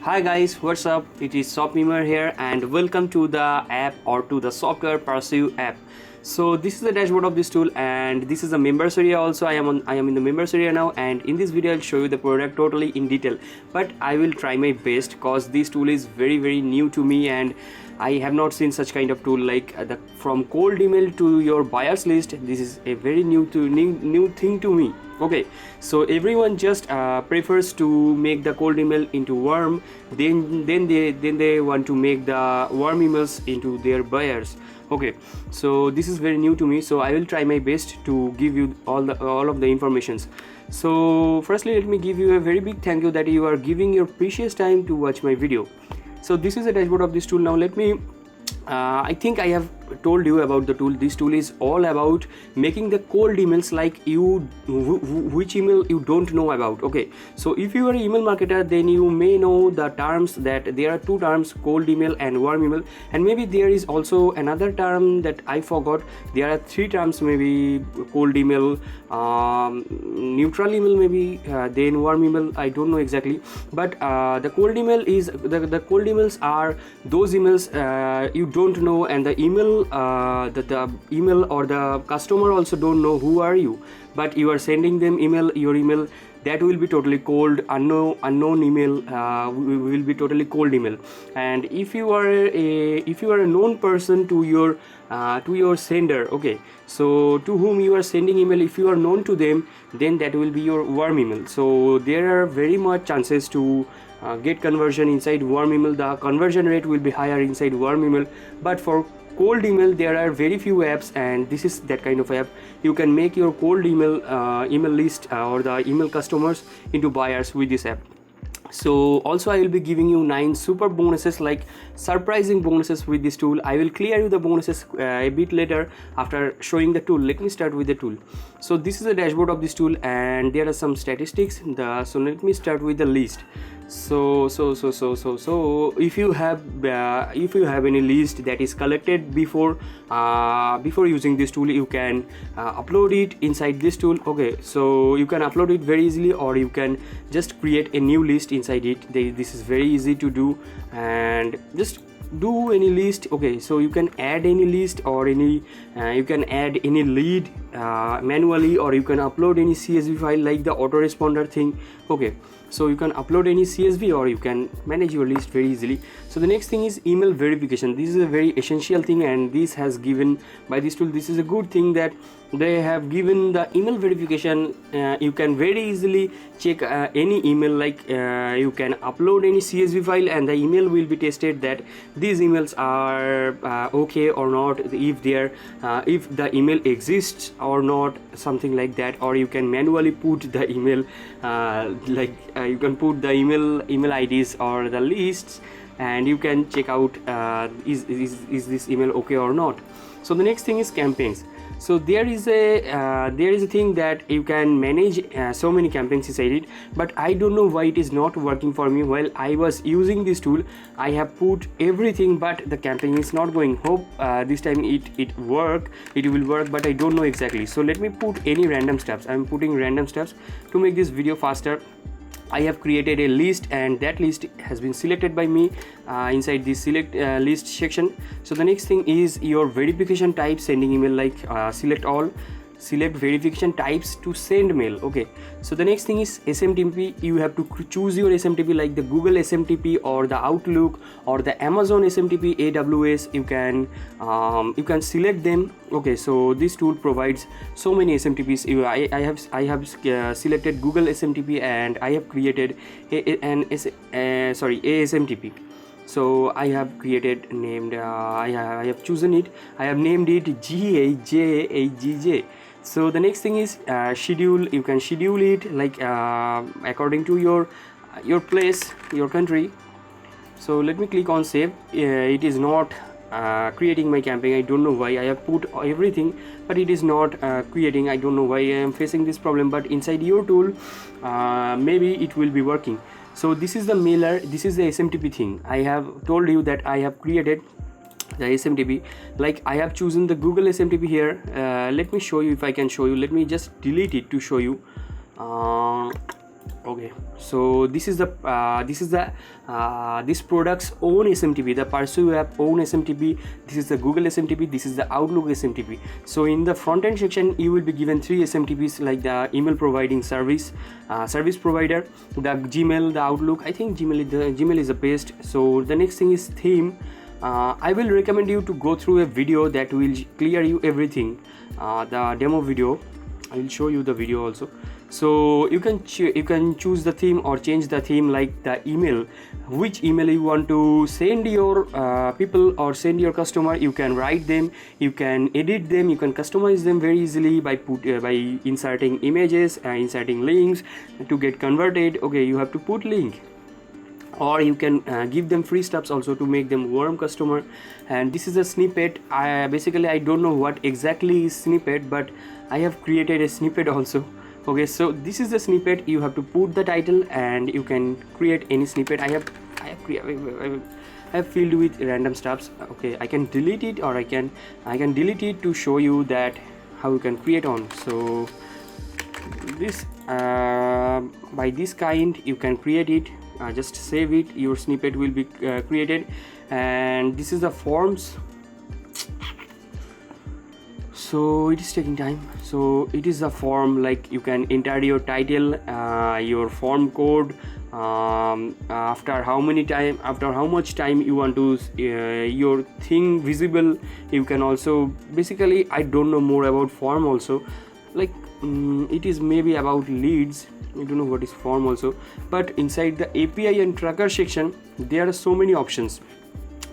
Hi guys, what's up? It is softmemeware here and welcome to the app or to the software PursueApp. So this is the dashboard of this tool and this is the members area also. I am in the members area now, and in this video I'll show you the product totally in detail, but I will try my best cause this tool is very new to me and I have not seen such kind of tool like from cold email to your buyers list. This is a very new thing to me. Okay, so everyone just prefers to make the cold email into warm, then they want to make the warm emails into their buyers. Okay, so this is very new to me, so I will try my best to give you all of the informations. So firstly, let me give you a very big thank you that you are giving your precious time to watch my video. So this is the dashboard of this tool. Now let me I think I have told you about the tool. This tool is all about making the cold emails like which email you don't know about. Okay, so if you are an email marketer, then you may know the terms that there are two terms, cold email and warm email, and maybe there is also another term that I forgot. There are three terms, maybe cold email, neutral email, maybe then warm email. I don't know exactly, but the cold email is the cold emails are those emails you don't know, and the email the email or the customer also don't know who are you, but you are sending them your email that will be totally cold, unknown email, will be totally cold email. And if you are a known person to your sender, okay, so to whom you are sending email, if you are known to them, then that will be your warm email. So there are very much chances to get conversion inside warm email. The conversion rate will be higher inside warm email, but for cold email there are very few apps, and this is that kind of app. You can make your cold email list or the email customers into buyers with this app. So also I will be giving you 9 super bonuses, like surprising bonuses with this tool. I will clear you the bonuses a bit later after showing the tool. Let me start with the tool. So this is the dashboard of this tool and there are some statistics. So let me start with the list. So if you have any list that is collected before using this tool, you can upload it inside this tool. Okay, so you can upload it very easily, or you can just create a new list inside it. This is very easy to do, and just do any list. Okay, so you can add any list or you can add any lead manually, or you can upload any CSV file like the autoresponder thing. Okay, so you can upload any CSV or you can manage your list very easily. So the next thing is email verification. This is a very essential thing, and this has given by this tool. This is a good thing that they have given the email verification. You can very easily check any email, like you can upload any CSV file and the email will be tested that these emails are okay or not, if the email exists or not, something like that. Or you can manually put the email you can put the email IDs or the lists, and you can check out is this email okay or not. So the next thing is campaigns. So there is a thing that you can manage so many campaigns inside it, but I don't know why it is not working for me. While I was using this tool, I have put everything, but the campaign is not going. Hope this time it will work, but I don't know exactly. So let me put any random steps. I'm putting random steps to make this video faster. I have created a list, and that list has been selected by me inside this select list section. So the next thing is your verification type, sending email, like select all, select verification types to send mail. Okay, so the next thing is SMTP. You have to choose your SMTP, like the Google SMTP or the Outlook or the Amazon SMTP, AWS. You can select them. Okay, so this tool provides so many SMTPs. I have selected Google SMTP, and I have created ASMTP. So I have I have chosen it. I have named it GAJAGJ. So the next thing is schedule. You can schedule it like according to your place, your country. So let me click on save. It is not creating my campaign. I don't know why. I have put everything, but it is not creating. I don't know why I am facing this problem, but inside your tool maybe it will be working. So this is the mailer, this is the SMTP thing. I have told you that I have created the SMTP, like I have chosen the Google SMTP here. Let me show you if I can show you. Let me just delete it to show you. Okay, so this is the this product's own SMTP, the PursueApp own SMTP. This is the Google SMTP, this is the Outlook SMTP. So in the front end section you will be given 3 SMTPs, like the email providing service provider, the Gmail, the Outlook. I think Gmail is the best. So the next thing is theme. I will recommend you to go through a video that will clear you everything, the demo video. I will show you the video also. So you can choose the theme or change the theme, like the email, which email you want to send your people or send your customer. You can write them, you can edit them, you can customize them very easily by inserting images, inserting links to get converted. Okay, you have to put link, or you can give them free stuffs also to make them warm customer. And this is a snippet. Basically I don't know what exactly is snippet, but I have created a snippet also. Okay, so this is the snippet. You have to put the title and you can create any snippet. I have filled with random stuffs. Okay, I can delete it, or I can delete it to show you that how you can create on. So this by this kind you can create it. Just save it, your snippet will be created. And this is the forms. So it is taking time. So it is a form, like you can enter your title, your form code, after how much time you want to your thing visible. You can also, basically I don't know more about form also, like it is maybe about leads. I don't know what is form also. But inside the API and tracker section there are so many options.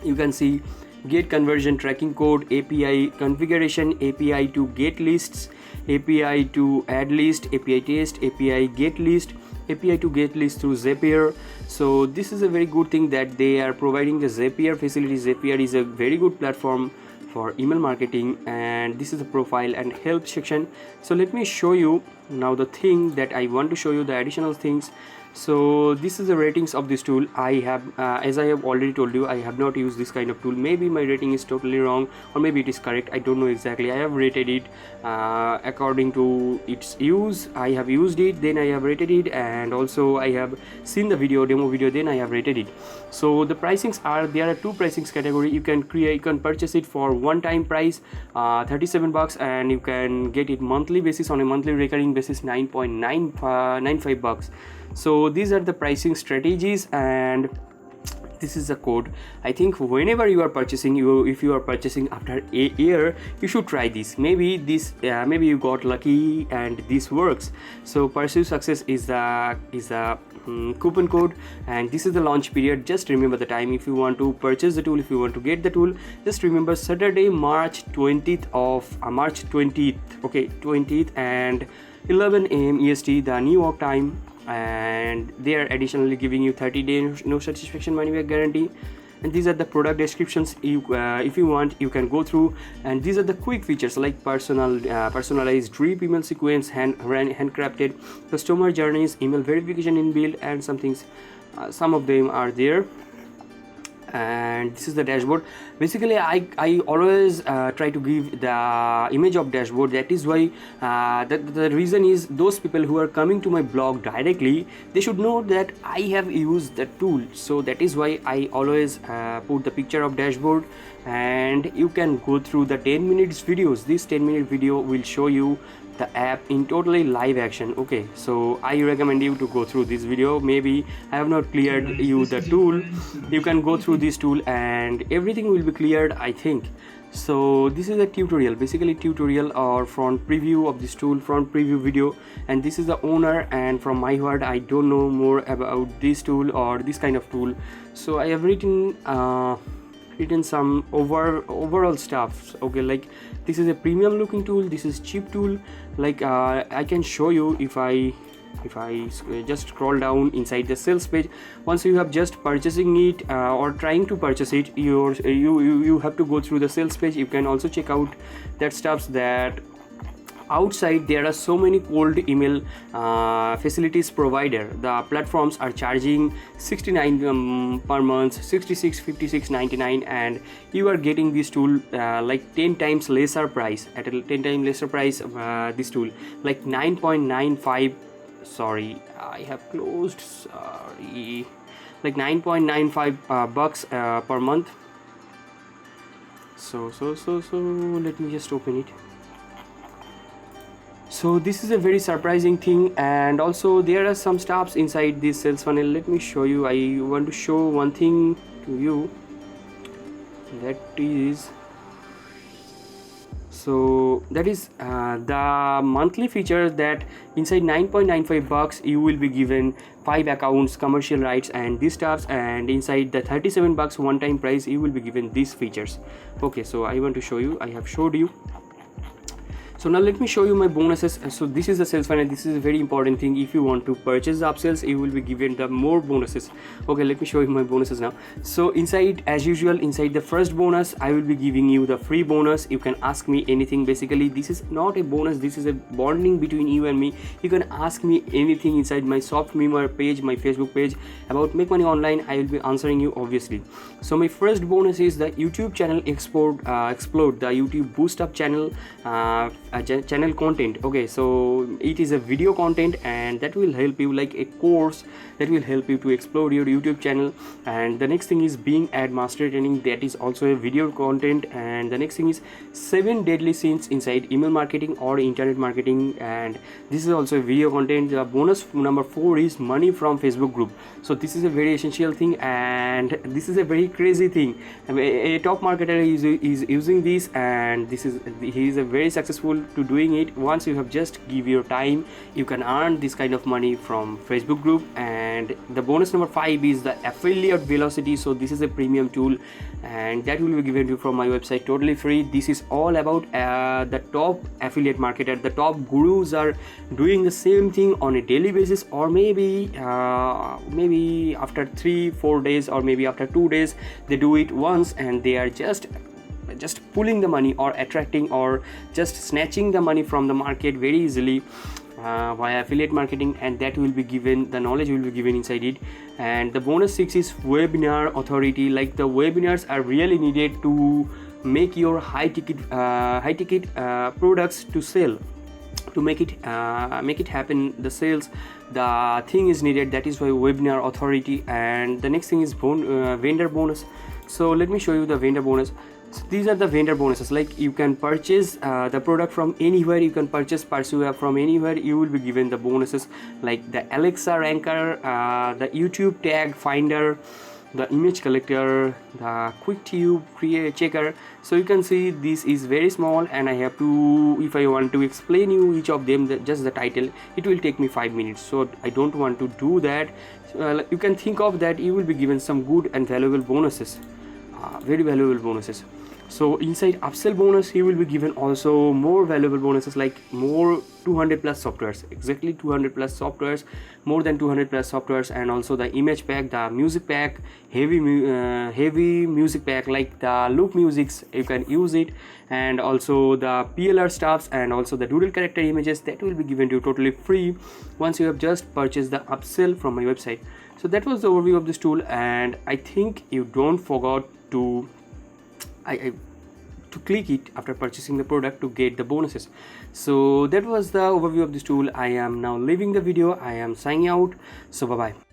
You can see get conversion tracking code, API configuration, API to get lists, API to add list, API test, API get list, API to get list through Zapier. So this is a very good thing that they are providing the Zapier facility. Zapier is a very good platform for email marketing. And this is the profile and help section. So let me show you now the thing that I want to show you, the additional things. So this is the ratings of this tool. I have as I have already told you, I have not used this kind of tool. Maybe my rating is totally wrong, or maybe it is correct, I don't know exactly. I have rated it according to its use. I have used it, then I have rated it, and also I have seen the demo video, then I have rated it. So the pricings are, there are 2 pricings category. You can purchase it for one-time price, $37, and you can get it monthly basis, on a monthly recurring basis, $9.95. So these are the pricing strategies, and this is the code. I think whenever you are purchasing, if you are purchasing after a year, you should try this. Maybe maybe you got lucky and this works. So Pursue Success is the coupon code, and this is the launch period. Just remember the time if you want to purchase the tool, if you want to get the tool. Just remember Saturday, March 20th, okay, 20th, and 11 AM EST, the New York time. And they are additionally giving you 30-day no satisfaction money back guarantee. And these are the product descriptions. If you want, you can go through. And these are the quick features, like personalized drip email sequence, handcrafted customer journeys, email verification inbuilt, and some things. Some of them are there. And this is the dashboard. Basically I always try to give the image of dashboard. That is why the reason is, those people who are coming to my blog directly, they should know that I have used the tool. So that is why I always put the picture of dashboard. And you can go through the 10 minutes videos. This 10-minute video will show you the app in totally live action. Okay, so I recommend you to go through this video. Maybe I have not cleared you the tool. You can go through this tool and everything will be cleared, I think. So this is a tutorial, basically tutorial or front preview of this tool, front preview video. And this is the owner, and from my word, I don't know more about this tool or this kind of tool. So I have written some overall stuff. Okay, like this is a premium looking tool, this is cheap tool. Like I can show you if I just scroll down inside the sales page. Once you have just purchasing it or trying to purchase it, you have to go through the sales page. You can also check out that stuffs that outside there are so many cold email facilities provider. The platforms are charging $69 per month, 66, 56, 99, and you are getting this tool like 10 times lesser price. At a 10 times lesser price, this tool like 9.95 sorry, I have closed, sorry, like 9.95 bucks per month. So let me just open it. So this is a very surprising thing, and also there are some stuffs inside this sales funnel. Let me show you. I want to show one thing to you, that is the monthly feature, that inside 9.95 bucks you will be given 5 accounts, commercial rights, and these stuffs, and inside the 37 bucks one time price you will be given these features. Okay, so I want to show you. I have showed you. So now let me show you my bonuses. So this is the sales funnel. This is a very important thing. If you want to purchase the upsells, you will be given the more bonuses. Okay, let me show you my bonuses now. So inside, as usual, inside the first bonus, I will be giving you the free bonus. You can ask me anything. Basically, this is not a bonus. This is a bonding between you and me. You can ask me anything inside my softmemeware page, my Facebook page about make money online. I will be answering you, obviously. So my first bonus is the YouTube channel explode, the YouTube boost up channel. Channel content. Okay, so it is a video content, and that will help you, like a course that will help you to explode your YouTube channel. And the next thing is being ad master training, that is also a video content. And the next thing is 7 deadly sins inside email marketing or internet marketing, and this is also a video content. The bonus number 4 is money from Facebook group. So this is a very essential thing, and this is a very crazy thing. A top marketer is using this, and he is a very successful to doing it. Once you have just give your time, you can earn this kind of money from Facebook group. And the bonus number 5 is the affiliate velocity. So this is a premium tool, and that will be given to you from my website totally free. This is all about the top affiliate marketer. The top gurus are doing the same thing on a daily basis, or maybe after 3-4 days, or maybe after 2 days they do it once, and they are just pulling the money, or attracting, or just snatching the money from the market very easily via affiliate marketing. And that will be given, the knowledge will be given inside it. And the bonus 6 is webinar authority. Like the webinars are really needed to make your high ticket products to sell, to make it happen, the sales, the thing is needed. That is why webinar authority. And the next thing is vendor bonus. So let me show you the vendor bonus. So these are the vendor bonuses. Like you can purchase the product from anywhere. You can purchase PursueApp from anywhere. You will be given the bonuses like the Alexa ranker, the YouTube tag finder, the image collector, the quick tube checker. So you can see this is very small, and I have to, if I want to explain you each of them, just the title, it will take me 5 minutes. So I don't want to do that. You can think of that. You will be given some good and valuable bonuses, very valuable bonuses. So inside upsell bonus, you will be given also more valuable bonuses, like more 200 plus softwares, exactly 200 plus softwares, more than 200 plus softwares. And also the image pack, the music pack, heavy music pack, like the loop musics, you can use it. And also the PLR stuffs, and also the doodle character images, that will be given to you totally free once you have just purchased the upsell from my website. So that was the overview of this tool, and I think you don't forget to to click it after purchasing the product to get the bonuses. So that was the overview of this tool. I am now leaving the video. I am signing out. So bye bye.